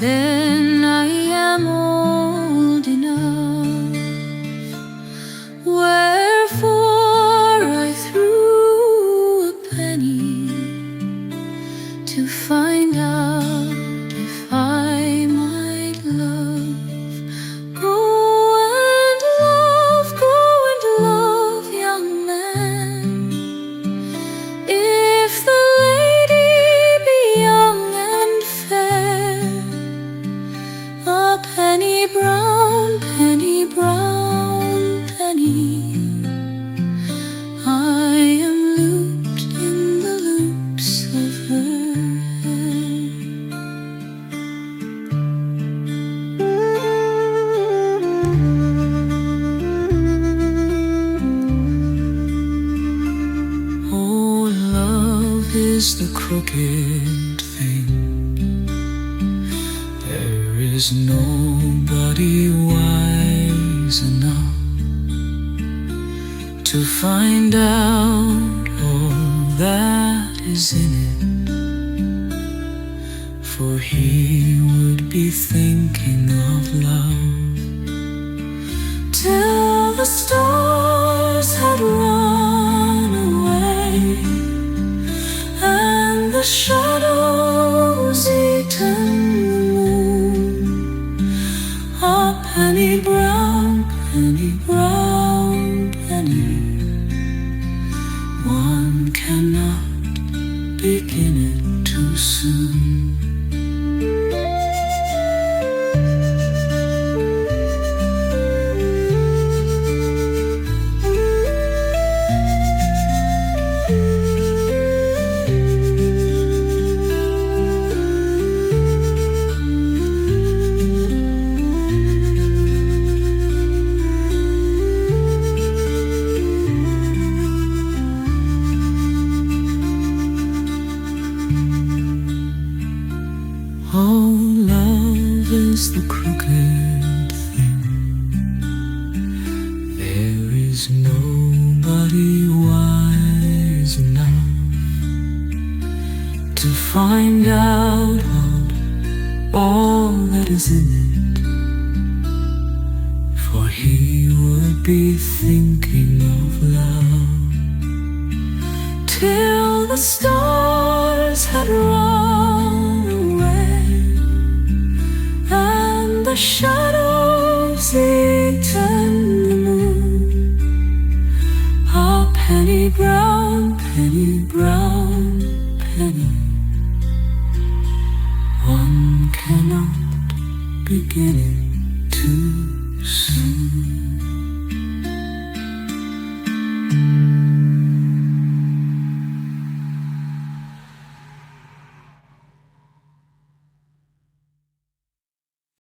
then I am old enough. Wherefore I threw a penny to find out if I might love. Go and love, young man. If the lady be young and fair, a penny brown, penny brown, penny, I am looped in the loops of her hair. Oh, love is the crooked thing. There is nobody wise enough to find out all that is in it, for he would be thinking of love till the stars had run away and the shadows eaten the moon. A penny brown, penny brown, penny, one cannot begin it too soon. Oh, love is the crooked thing. There is nobody wise enough to find out all that is in it, for he would be thinking of love till the stars had run away and the shadows eaten the moon. A penny brown, penny brown, penny, one cannot begin it too soon.